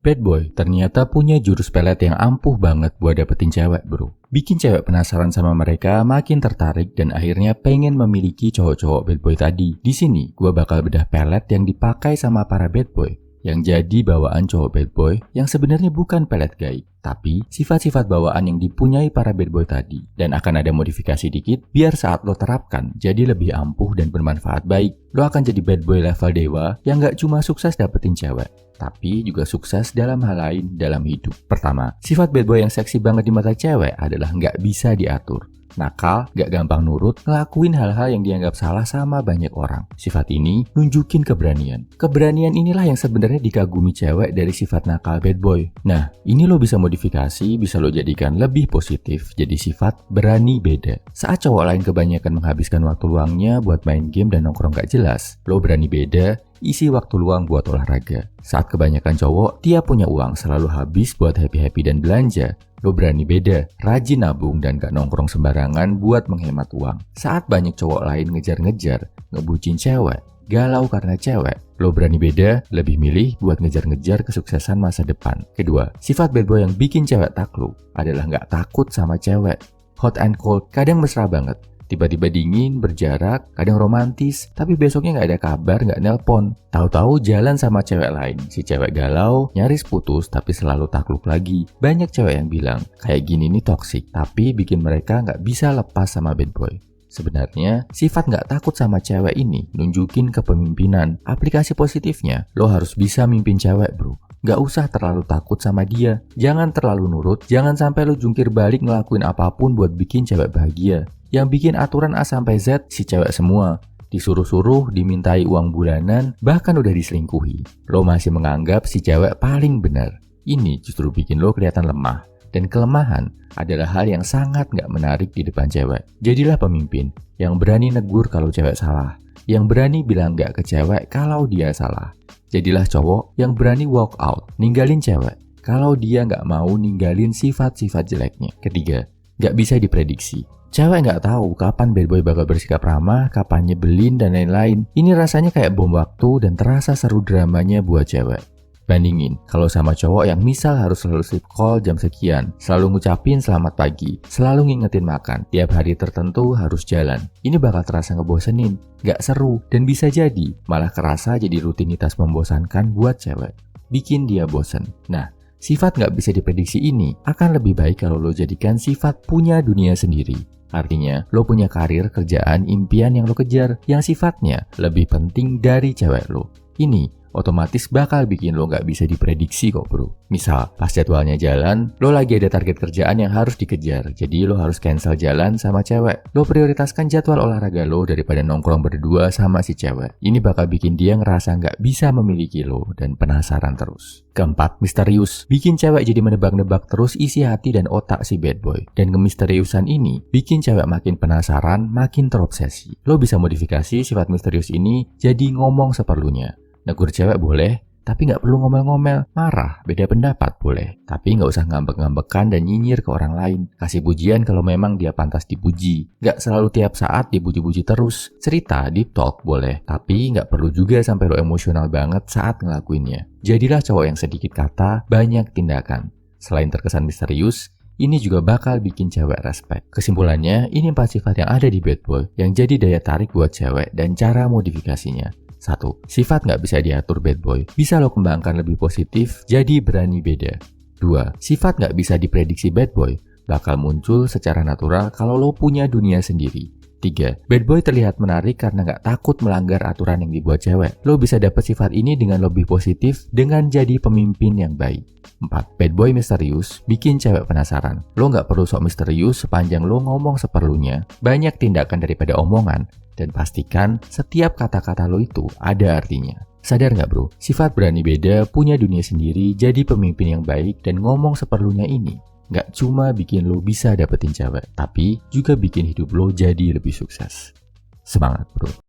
Bad boy ternyata punya jurus pelet yang ampuh banget buat dapetin cewek, bro. Bikin cewek penasaran sama mereka, makin tertarik dan akhirnya pengen memiliki cowok-cowok bad boy tadi. Di sini, gue bakal bedah pelet yang dipakai sama para bad boy yang jadi bawaan cowok bad boy yang sebenarnya bukan pelet gaib, tapi sifat-sifat bawaan yang dipunyai para bad boy tadi. Dan akan ada modifikasi dikit biar saat lo terapkan jadi lebih ampuh dan bermanfaat baik. Lo akan jadi bad boy level dewa yang gak cuma sukses dapetin cewek, tapi juga sukses dalam hal lain dalam hidup. Pertama, sifat bad boy yang seksi banget di mata cewek adalah gak bisa diatur. Nakal, gak gampang nurut, ngelakuin hal-hal yang dianggap salah sama banyak orang. Sifat ini nunjukin keberanian. Keberanian inilah yang sebenarnya dikagumi cewek dari sifat nakal bad boy. Nah, ini lo bisa modifikasi, bisa lo jadikan lebih positif, jadi sifat berani beda. Saat cowok lain kebanyakan menghabiskan waktu luangnya buat main game dan nongkrong gak jelas, lo berani beda, isi waktu luang buat olahraga. Saat kebanyakan cowok tiap punya uang selalu habis buat happy-happy dan belanja, lo berani beda, rajin nabung dan gak nongkrong sembarangan buat menghemat uang. Saat banyak cowok lain ngejar-ngejar, ngebucin cewek, galau karena cewek, lo berani beda, lebih milih buat ngejar-ngejar kesuksesan masa depan. Kedua, sifat bad boy yang bikin cewek takluk adalah gak takut sama cewek. Hot and cold, kadang mesra banget. Tiba-tiba dingin, berjarak, kadang romantis, tapi besoknya gak ada kabar, gak nelpon. Tahu-tahu jalan sama cewek lain. Si cewek galau, nyaris putus, tapi selalu takluk lagi. Banyak cewek yang bilang, kayak gini nih toksik, tapi bikin mereka gak bisa lepas sama bad boy. Sebenarnya, sifat gak takut sama cewek ini nunjukin kepemimpinan. Aplikasi positifnya, lo harus bisa mimpin cewek, bro. Gak usah terlalu takut sama dia. Jangan terlalu nurut, jangan sampai lo jungkir balik ngelakuin apapun buat bikin cewek bahagia. Yang bikin aturan A sampai Z si cewek semua. Disuruh-suruh, dimintai uang bulanan, bahkan udah diselingkuhi. Lo masih menganggap si cewek paling benar. Ini justru bikin lo kelihatan lemah. Dan kelemahan adalah hal yang sangat gak menarik di depan cewek. Jadilah pemimpin yang berani negur kalau cewek salah. Yang berani bilang gak ke cewek kalau dia salah. Jadilah cowok yang berani walk out, ninggalin cewek kalau dia gak mau ninggalin sifat-sifat jeleknya. Ketiga, gak bisa diprediksi. Cewek gak tahu kapan bad boy bakal bersikap ramah, kapan nyebelin, dan lain-lain. Ini rasanya kayak bom waktu dan terasa seru dramanya buat cewek. Bandingin kalau sama cowok yang misal harus selalu sleep call jam sekian, selalu ngucapin selamat pagi, selalu ngingetin makan, tiap hari tertentu harus jalan. Ini bakal terasa ngebosenin, gak seru, dan bisa jadi malah kerasa jadi rutinitas membosankan buat cewek. Bikin dia bosen. Nah, sifat gak bisa diprediksi ini akan lebih baik kalau lo jadikan sifat punya dunia sendiri. Artinya, lo punya karir, kerjaan, impian yang lo kejar yang sifatnya lebih penting dari cewek lo. Ini otomatis bakal bikin lo gak bisa diprediksi kok, bro. Misal, pas jadwalnya jalan, lo lagi ada target kerjaan yang harus dikejar, jadi lo harus cancel jalan sama cewek. Lo prioritaskan jadwal olahraga lo daripada nongkrong berdua sama si cewek. Ini bakal bikin dia ngerasa gak bisa memiliki lo dan penasaran terus. Keempat, misterius. Bikin cewek jadi menebak-nebak terus isi hati dan otak si bad boy. Dan kemisteriusan ini bikin cewek makin penasaran, makin terobsesi. Lo bisa modifikasi sifat misterius ini jadi ngomong seperlunya. Negur cewek boleh, tapi gak perlu ngomel-ngomel. Marah, beda pendapat boleh, tapi gak usah ngambek-ngambekan dan nyinyir ke orang lain. Kasih pujian kalau memang dia pantas dipuji. Gak selalu tiap saat dipuji-puji terus. Cerita, deep talk boleh, tapi gak perlu juga sampai lo emosional banget saat ngelakuinnya. Jadilah cowok yang sedikit kata, banyak tindakan. Selain terkesan misterius, ini juga bakal bikin cewek respect. Kesimpulannya, ini 4 sifat yang ada di bad boy yang jadi daya tarik buat cewek dan cara modifikasinya. 1. Sifat gak bisa diatur bad boy, bisa lo kembangkan lebih positif, jadi berani beda. 2. Sifat gak bisa diprediksi bad boy, bakal muncul secara natural kalau lo punya dunia sendiri. 3. Bad boy terlihat menarik karena gak takut melanggar aturan yang dibuat cewek. Lo bisa dapat sifat ini dengan lebih positif dengan jadi pemimpin yang baik. 4. Bad boy misterius bikin cewek penasaran. Lo gak perlu sok misterius sepanjang lo ngomong seperlunya. Banyak tindakan daripada omongan. Dan pastikan setiap kata-kata lo itu ada artinya. Sadar gak, bro? Sifat berani beda, punya dunia sendiri, jadi pemimpin yang baik, dan ngomong seperlunya ini gak cuma bikin lo bisa dapetin cewek, tapi juga bikin hidup lo jadi lebih sukses. Semangat, bro!